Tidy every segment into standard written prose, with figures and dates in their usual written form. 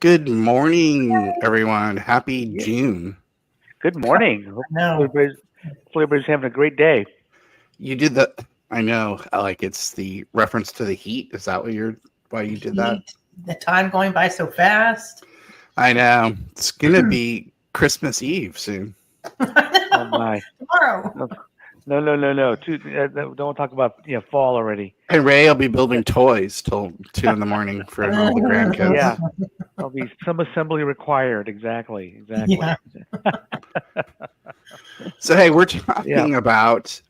Good morning, everyone. Happy Yeah. June. Good morning. Hope No, everybody's having a great day. You did the. I know, like it's the reference to the heat. Is that why you did that? heat, the time going by so fast. I know. It's gonna be Christmas Eve soon. I Oh know. my. Tomorrow. No, no. Don't talk about fall already. And Ray will be building toys till 2 in the morning for all the grandkids. Yeah, there'll be some assembly required. Exactly. Yeah. So hey, we're Yeah. talking about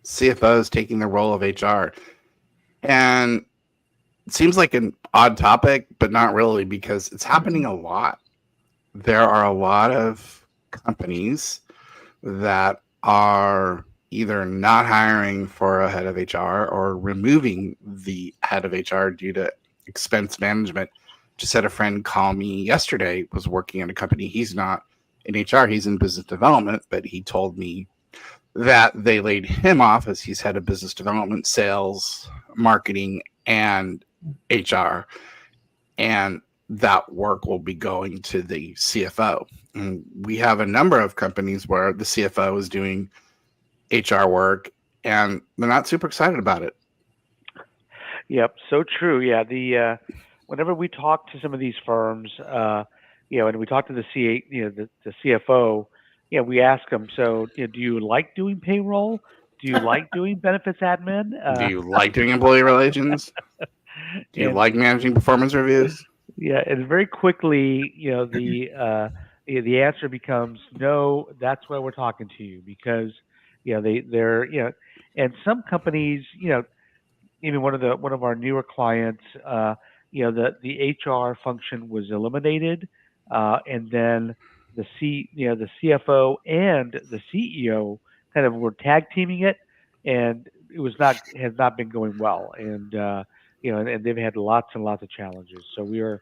CFOs taking the role of HR, and it seems like an odd topic, but not really because it's happening a lot. There are a lot of companies that are either not hiring for a head of HR or removing the head of HR due to expense management. Just had a friend call me yesterday, was working at a company. He's not in HR, he's in business development, but he told me that they laid him off as he's head of business development, sales, marketing, and HR. And that work will be going to the CFO. And we have a number of companies where the CFO is doing HR work and they're not super excited about it. Yep. So true. Yeah. The whenever we talk to some of these firms, and we talk to the CFO, we ask them. So, do you like doing payroll? Do you like doing benefits admin? Do you like doing employee relations? Do you And like managing performance reviews? Yeah, and very quickly, the answer becomes no. That's why we're talking to you because they're and some companies, even one of our newer clients, the HR function was eliminated, and then the CFO and the CEO kind of were tag teaming it, and it was not has not been going well, and they've had lots and lots of challenges. So we're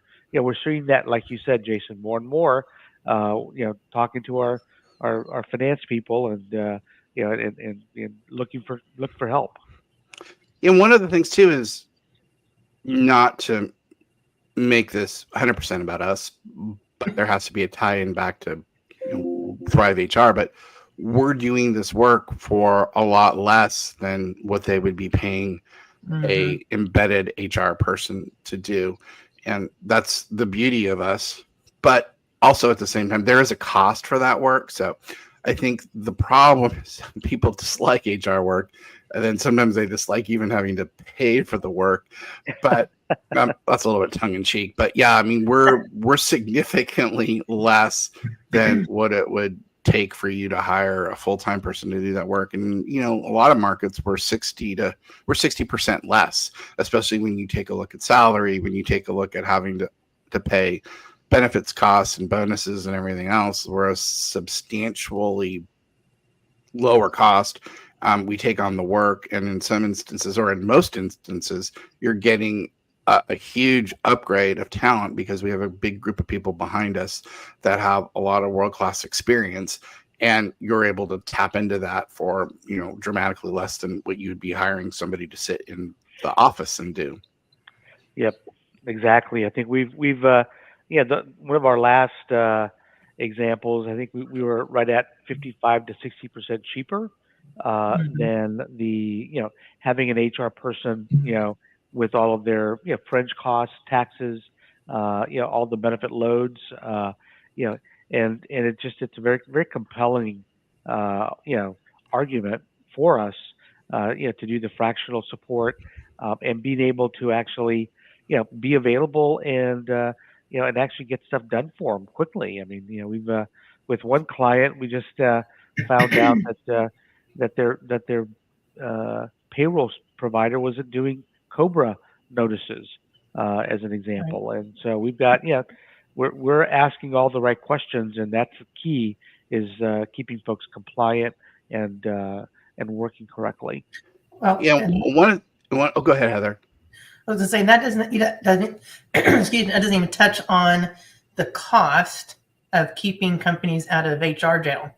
seeing that, like you said, Jason, more and more. Talking to our finance people and and look for help. And one of the things too is not to make this 100% about us, but there has to be a tie-in back to Thrive HR. But we're doing this work for a lot less than what they would be paying Hmm. a embedded HR person to do. And that's the beauty of us. But also at the same time, there is a cost for that work. So I think the problem is people dislike HR work, and then sometimes they dislike even having to pay for the work. But that's a little bit tongue in cheek. But yeah, I mean we're significantly less than what it would take for you to hire a full-time person to do that work. And a lot of markets we're 60% less, especially when you take a look at salary, when you take a look at having to pay benefits costs and bonuses and everything else. We're a substantially lower cost. We take on the work, and in some instances, or in most instances, you're getting a huge upgrade of talent because we have a big group of people behind us that have a lot of world class experience, and you're able to tap into that for dramatically less than what you'd be hiring somebody to sit in the office and do. Yep, exactly. I think one of our last examples. I think we were right at 55 to 60% cheaper than having an HR person, with all of their fringe costs, taxes, all the benefit loads, you know, and it's a very very compelling argument for us, to do the fractional support, and being able to actually be available and actually get stuff done for them quickly. I mean, we've with one client we just found out that their payroll provider wasn't doing Cobra notices, as an Right. example, and so we've got we're asking all the right questions, and that's the key is keeping folks compliant and working correctly. Well, Yeah, and one. Oh, go ahead, Heather. I was gonna say that doesn't excuse me, that doesn't even touch on the cost of keeping companies out of HR jail.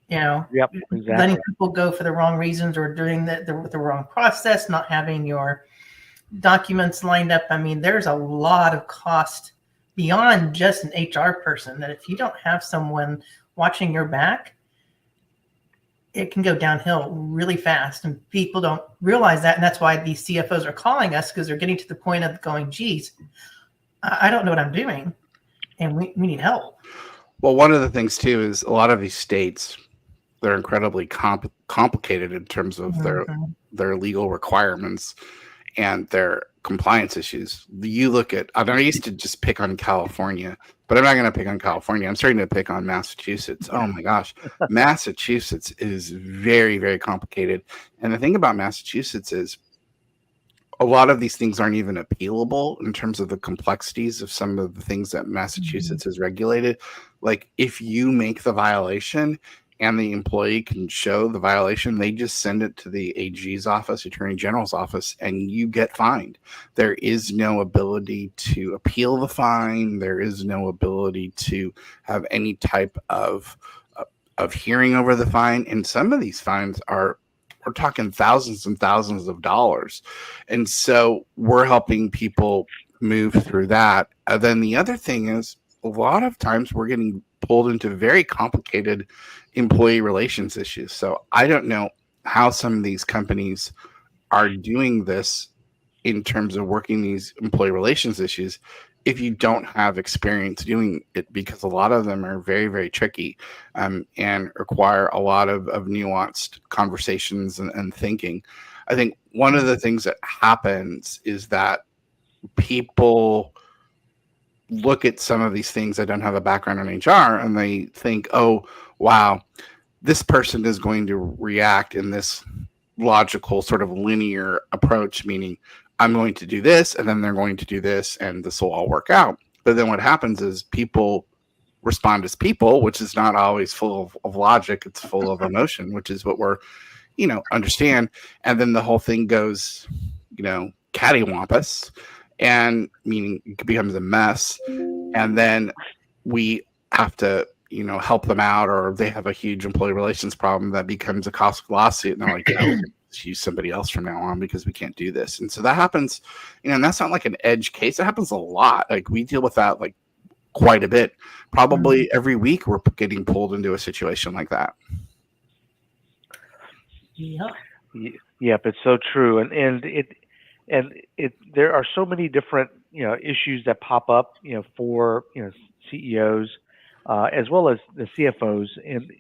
You know, Yep, letting exactly. people go for the wrong reasons or doing the wrong process, not having your documents lined up. I mean, there's a lot of cost beyond just an HR person that if you don't have someone watching your back, it can go downhill really fast. And people don't realize that. And that's why these CFOs are calling us, because they're getting to the point of going, geez, I don't know what I'm doing. And we need help. Well, one of the things too is a lot of these states, they're incredibly complicated in terms of their legal requirements and their compliance issues. You look at, I used to just pick on California, but I'm not going to pick on California. I'm starting to pick on Massachusetts. Oh my gosh. Massachusetts is very, very complicated. And the thing about Massachusetts is a lot of these things aren't even appealable in terms of the complexities of some of the things that Massachusetts has regulated. Like if you make the violation and the employee can show the violation, they just send it to the AG's office, Attorney General's office, and you get fined. There is no ability to appeal the fine. There is no ability to have any type of hearing over the fine. And some of these fines we're talking thousands and thousands of dollars. And so we're helping people move through that. And then the other thing is a lot of times we're getting pulled into very complicated employee relations issues. So I don't know how some of these companies are doing this in terms of working these employee relations issues if you don't have experience doing it, because a lot of them are very, very tricky and require a lot of nuanced conversations and thinking. I think one of the things that happens is that people look at some of these things that don't have a background in HR and they think, oh, wow, this person is going to react in this logical sort of linear approach, meaning I'm going to do this and then they're going to do this and this will all work out. But then what happens is people respond as people, which is not always full of logic. It's full of emotion, which is what we're, understand. And then the whole thing goes, cattywampus, and meaning it becomes a mess. And then we have to, help them out, or they have a huge employee relations problem that becomes a cost lawsuit. And they're like, let's use somebody else from now on because we can't do this. And so that happens, and that's not like an edge case. It happens a lot. Like we deal with that like quite a bit. Probably every week we're getting pulled into a situation like that. Yeah. Yep, it's so true. And there are so many different, issues that pop up, for, CEOs, as well as the CFOs. And,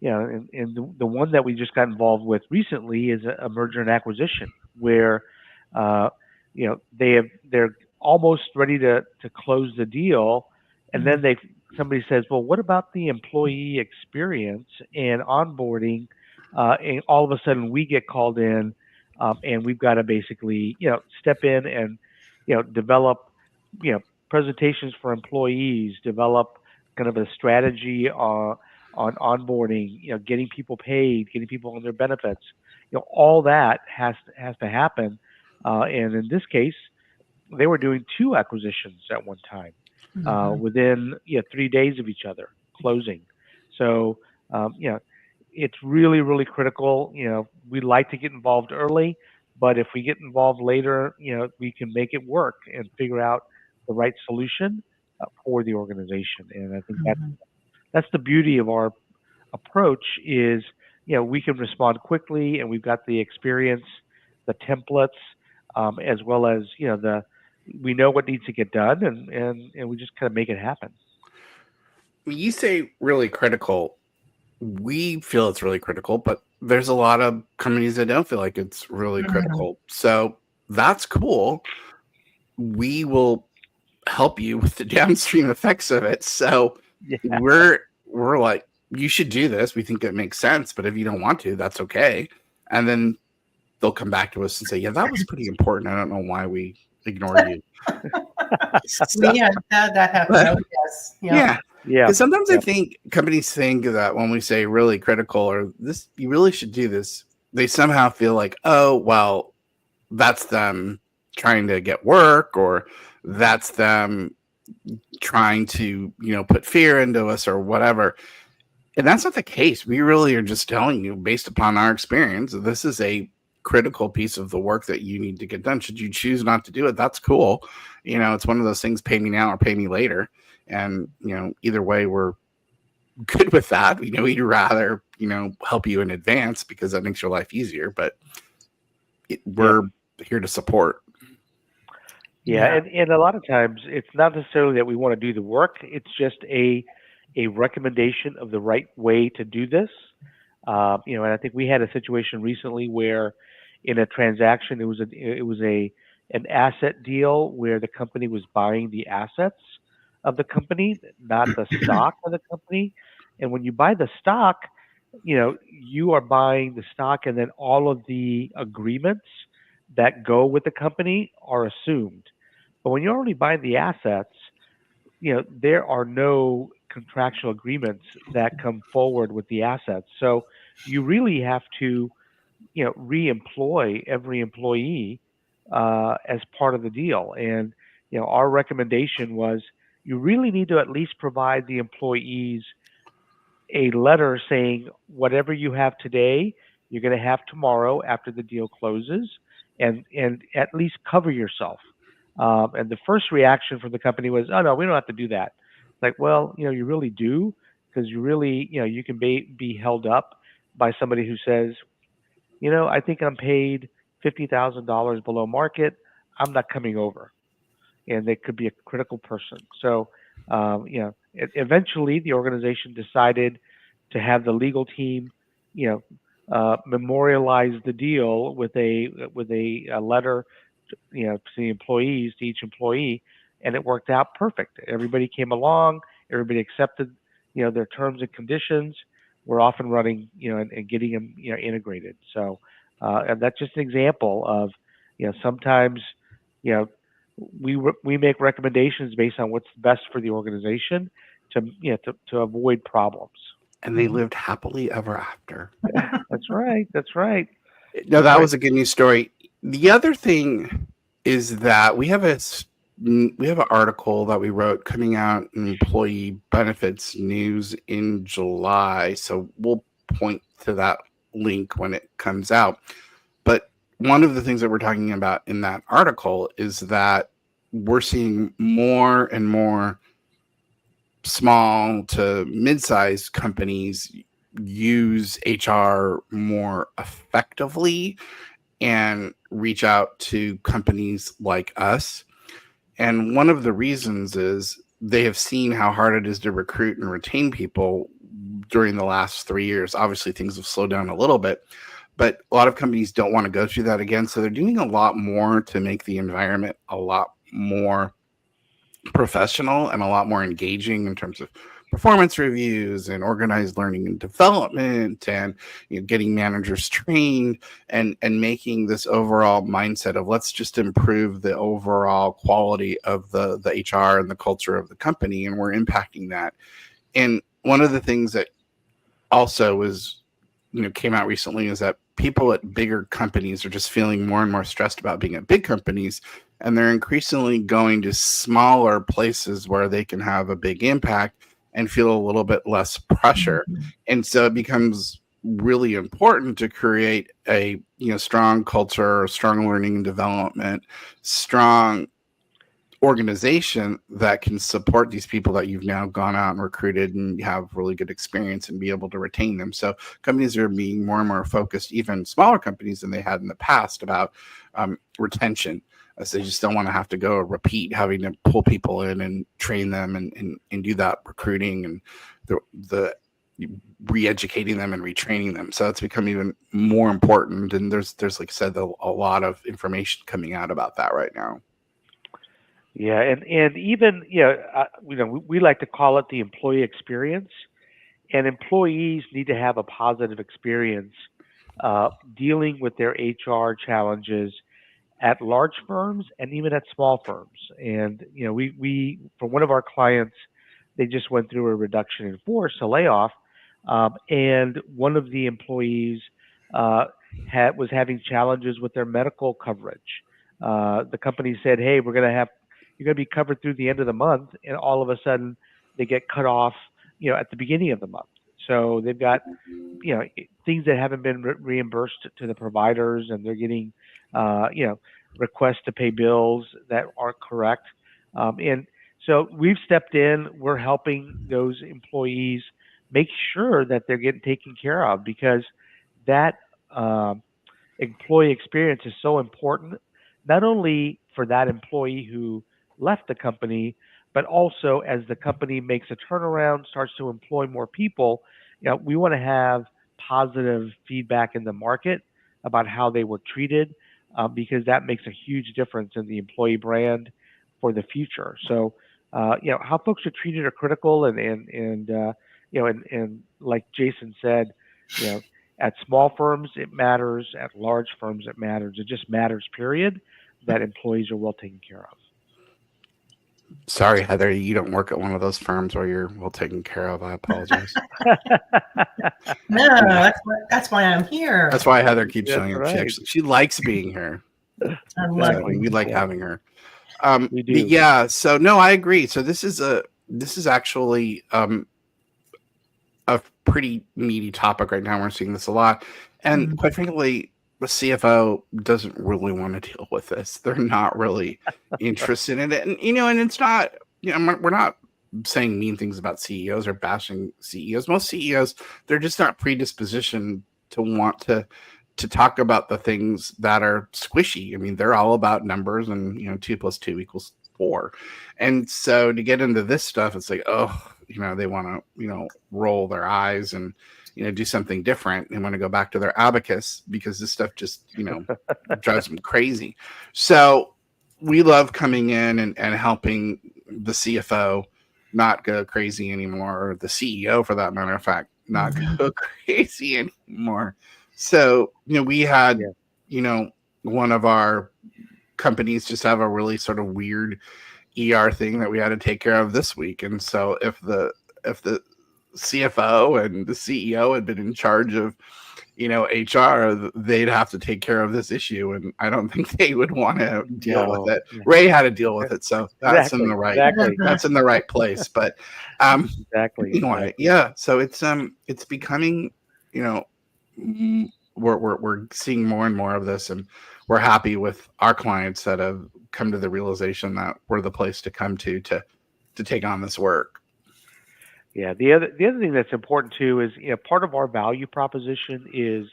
and the one that we just got involved with recently is a merger and acquisition where, they're almost ready to close the deal. And then somebody says, well, what about the employee experience and onboarding? And all of a sudden we get called in, and we've got to basically, step in and, develop, presentations for employees, develop kind of a strategy on onboarding, getting people paid, getting people on their benefits, all that has to happen. And in this case, they were doing 2 acquisitions at one time, within 3 days of each other closing. So, it's really, really critical. We like to get involved early, but if we get involved later, we can make it work and figure out the right solution for the organization. And I think that's the beauty of our approach is, we can respond quickly and we've got the experience, the templates, as well as, we know what needs to get done and we just kind of make it happen. When you say really critical, we feel it's really critical, but there's a lot of companies that don't feel like it's really critical. So that's cool. We will help you with the downstream effects of it. So we're like, you should do this. We think it makes sense, but if you don't want to, that's okay. And then they'll come back to us and say, yeah, that was pretty important. I don't know why we ignored you. So, yeah, that happened. Yes. Yeah. Because sometimes I think companies think that when we say really critical or this, you really should do this, they somehow feel like, oh, well, that's them trying to get work, or that's them trying to, put fear into us or whatever. And that's not the case. We really are just telling you, based upon our experience, this is a critical piece of the work that you need to get done. Should you choose not to do it, that's cool. It's one of those things, pay me now or pay me later. And, either way, we're good with that. We'd rather, help you in advance because that makes your life easier. But we're here to support. Yeah, and a lot of times it's not necessarily that we want to do the work. It's just a recommendation of the right way to do this. And I think we had a situation recently where, in a transaction, it was an asset deal where the company was buying the assets of the company, not the stock of the company. And when you buy the stock, you are buying the stock, and then all of the agreements that go with the company are assumed. But when you're only buying the assets, there are no contractual agreements that come forward with the assets. So you really have to, re-employ every employee as part of the deal. And, our recommendation was you really need to at least provide the employees a letter saying whatever you have today, you're going to have tomorrow after the deal closes, and at least cover yourself. And the first reaction from the company was, "Oh no, we don't have to do that." Like, well, you really do, because you really, you can be held up by somebody who says, I think I'm paid $50,000 below market. I'm not coming over, and they could be a critical person. So, eventually the organization decided to have the legal team, memorialize the deal with a letter, to the employees, to each employee, and it worked out perfect. Everybody came along, everybody accepted, their terms and conditions. We're off and running, and getting them, integrated. So, and that's just an example of, sometimes, you know, we make recommendations based on what's best for the organization to avoid problems. And they lived happily ever after. That's right. That's right. No, that was a good news story. The other thing is that we have an article that we wrote coming out in Employee Benefits News in July. So we'll point to that link when it comes out. But one of the things that we're talking about in that article is that we're seeing more and more small to mid-sized companies use HR more effectively and reach out to companies like us. And one of the reasons is they have seen how hard it is to recruit and retain people during the last 3 years. Obviously, things have slowed down a little bit, but a lot of companies don't want to go through that again. So they're doing a lot more to make the environment a lot more professional and a lot more engaging in terms of performance reviews and organized learning and development, and getting managers trained, and making this overall mindset of let's just improve the overall quality of the HR and the culture of the company, and we're impacting that. And one of the things that also is came out recently is that people at bigger companies are just feeling more and more stressed about being at big companies, and they're increasingly going to smaller places where they can have a big impact and feel a little bit less pressure. And so it becomes really important to create a strong culture, strong learning and development, strong organization that can support these people that you've now gone out and recruited and have really good experience, and be able to retain them. So companies are being more and more focused, even smaller companies than they had in the past, about retention, as they just don't want to have to go repeat having to pull people in and train them and do that recruiting and the re-educating them and retraining them. So it's become even more important. And there's like I said, a lot of information coming out about that right now. Yeah, and even we like to call it the employee experience, and employees need to have a positive experience dealing with their HR challenges at large firms and even at small firms. And we for one of our clients, they just went through a reduction in force, a layoff, and one of the employees was having challenges with their medical coverage. The company said, "Hey, you're going to be covered through the end of the month," and all of a sudden they get cut off, at the beginning of the month. So they've got things that haven't been reimbursed to the providers, and they're getting requests to pay bills that aren't correct. And so we've stepped in. We're helping those employees make sure that they're getting taken care of, because that employee experience is so important, not only for that employee who left the company, but also as the company makes a turnaround, starts to employ more people. We want to have positive feedback in the market about how they were treated, because that makes a huge difference in the employee brand for the future. So, how folks are treated are critical, and like Jason said, you know, at small firms it matters, at large firms it matters. It just matters, period, that employees are well taken care of. Sorry, Heather, you don't work at one of those firms where you're well taken care of. I apologize. No, that's why I'm here. That's why Heather keeps That's showing up. right. She likes being here. I love Exactly. it. We like Yeah. having her. We do. But yeah, so no, I agree. So this is actually a pretty meaty topic right now. We're seeing this a lot, and quite frankly, the CFO doesn't really want to deal with this. They're not really interested in it, and and it's not. We're not saying mean things about CEOs or bashing CEOs. Most CEOs, they're just not predispositioned to want to talk about the things that are squishy. I mean, they're all about numbers, and 2 + 2 = 4. And so to get into this stuff, it's like, they want to, roll their eyes and, do something different. They want to go back to their abacus, because this stuff just, drives them crazy. So we love coming in and helping the CFO not go crazy anymore, or the CEO, for that matter of fact, not go crazy anymore. So, we had, one of our companies just have a really sort of weird ER thing that we had to take care of this week. And so if the CFO and the CEO had been in charge of, HR, they'd have to take care of this issue. And I don't think they would want to deal with it. Yeah. Ray had to deal with it. So that's in the right, that's in the right place. But, Exactly. anyway, yeah. So it's becoming, we're seeing more and more of this, and we're happy with our clients that have come to the realization that we're the place to come to take on this work. Yeah. The other thing that's important too is, part of our value proposition is,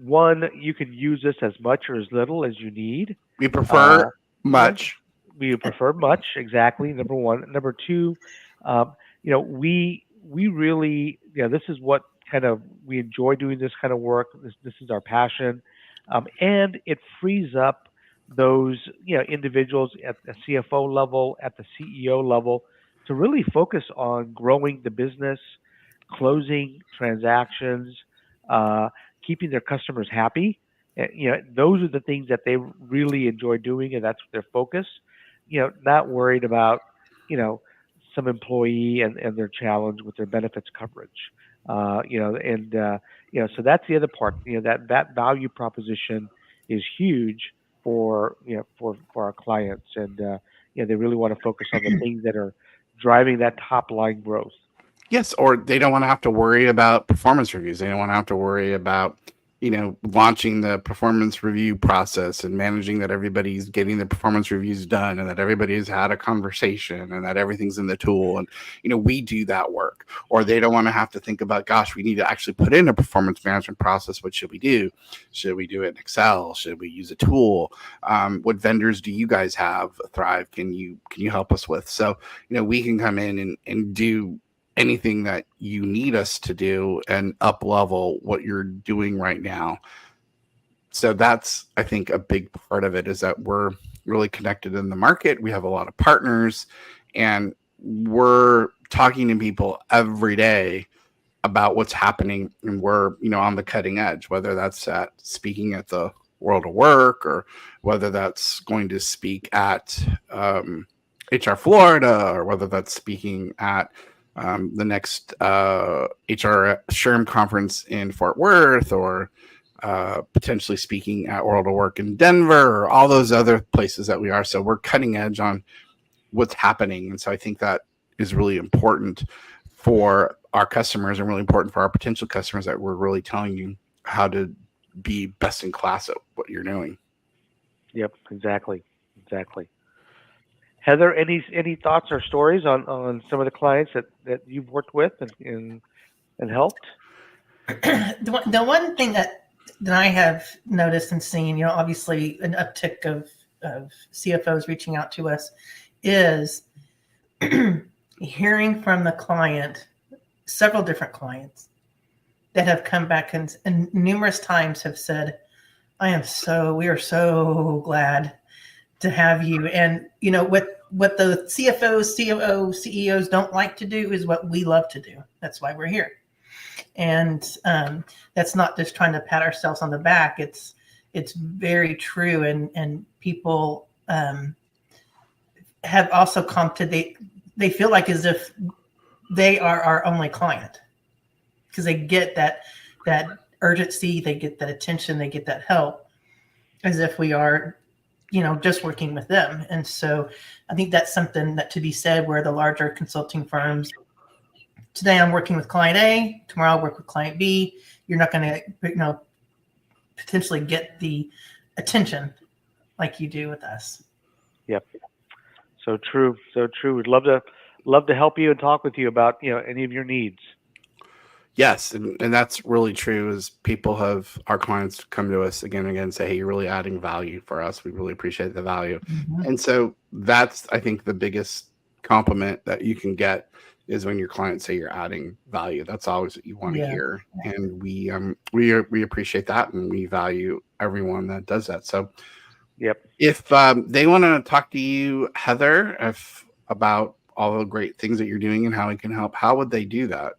one, you can use this as much or as little as you need. We prefer much. We prefer much, exactly. Number one. Number two, we really, this is what kind of we enjoy doing this kind of work. This is our passion, and it frees up those individuals at the CFO level, at the CEO level, to really focus on growing the business, closing transactions, keeping their customers happy. Those are the things that they really enjoy doing, and that's their focus. Not worried about some employee and their challenge with their benefits coverage. So that's the other part. That value proposition is huge for our clients, and they really want to focus on the things that are driving that top line growth. Yes, or they don't want to have to worry about performance reviews. They don't want to have to worry about launching the performance review process and managing that everybody's getting the performance reviews done, and that everybody has had a conversation, and that everything's in the tool. And, we do that work. Or they don't want to have to think about, gosh, we need to actually put in a performance management process. What should we do? Should we do it in Excel? Should we use a tool? What vendors do you guys have? Thrive, can you help us with? So, we can come in and do anything that you need us to do and up level what you're doing right now. So that's, I think, a big part of it, is that we're really connected in the market. We have a lot of partners, and we're talking to people every day about what's happening, and we're on the cutting edge, whether that's at speaking at the World of Work, or whether that's going to speak at HR Florida, or whether that's speaking at the next HR SHRM conference in Fort Worth, or potentially speaking at World of Work in Denver, or all those other places that we are. So we're cutting edge on what's happening. And so I think that is really important for our customers and really important for our potential customers, that we're really telling you how to be best in class at what you're doing. Yep, exactly. Heather, any thoughts or stories on some of the clients that you've worked with and helped? The one thing that I have noticed and seen, obviously an uptick of CFOs reaching out to us, is hearing from the client, several different clients that have come back and numerous times have said, we are so glad to have you. And what the CFOs, COOs, CEOs don't like to do is what we love to do. That's why we're here. And that's not just trying to pat ourselves on the back. It's very true. And people have also come to, they feel like as if they are our only client, because they get that urgency, they get that attention, they get that help, as if we are, just working with them. And so I think that's something that to be said, where the larger consulting firms, today I'm working with client A, tomorrow I'll work with client B. You're not going to, potentially get the attention like you do with us. Yep. So true. We'd love to help you and talk with you about, any of your needs. Yes, and that's really true. Is our clients come to us again and again and say, "Hey, you're really adding value for us. We really appreciate the value." Mm-hmm. And so that's, I think, the biggest compliment that you can get is when your clients say you're adding value. That's always what you want to hear, and we appreciate that, and we value everyone that does that. So, yep. If they want to talk to you, Heather, about all the great things that you're doing and how we can help, how would they do that?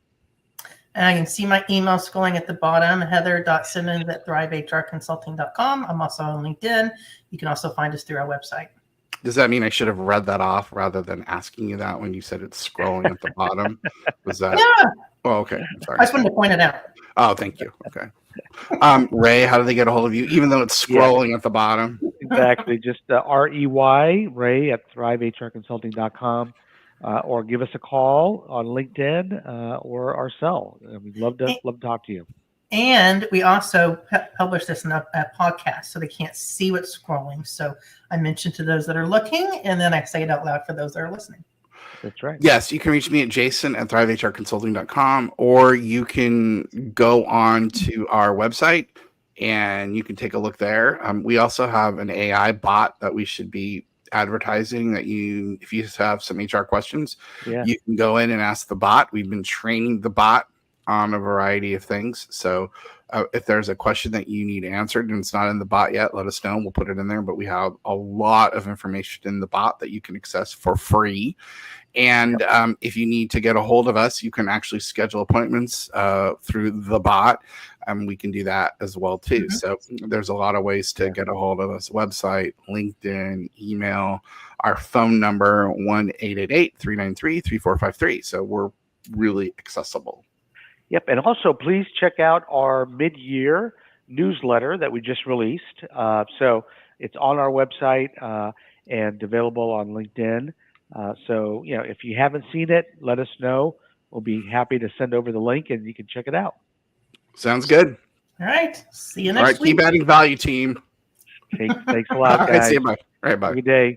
You can see my email scrolling at the bottom, heather.simmons@thrivehrconsulting.com. I'm also on LinkedIn. You can also find us through our website. Does that mean I should have read that off rather than asking you that when you said it's scrolling at the bottom? Was that? Yeah. Oh, okay. I'm sorry. I just wanted to point it out. Oh, thank you. Okay. Ray, how do they get a hold of you, even though it's scrolling at the bottom? Exactly. Just Ray at thrivehrconsulting.com. Or give us a call on LinkedIn or our cell. We'd love to talk to you. And we also publish this in a podcast, so they can't see what's scrolling. So I mentioned to those that are looking, and then I say it out loud for those that are listening. That's right. Yes, you can reach me at jason@thrivehrconsulting.com, or you can go on to our website and you can take a look there. We also have an AI bot that we should be advertising, that if you have some HR questions, you can go in and ask the bot. We've been training the bot on a variety of things. So if there's a question that you need answered and it's not in the bot yet, let us know. We'll put it in there. But we have a lot of information in the bot that you can access for free. And if you need to get a hold of us, you can actually schedule appointments through the bot. We can do that as well, too. Mm-hmm. So there's a lot of ways to get a hold of us: website, LinkedIn, email, our phone number, 1-888-393-3453. So we're really accessible. Yep. And also, please check out our mid-year newsletter that we just released. So it's on our website and available on LinkedIn. So, if you haven't seen it, let us know. We'll be happy to send over the link and you can check it out. Sounds good. All right. See you next week. Keep adding value, team. Thanks a lot, guys. See you. Bye. All right, bye. Have a good day.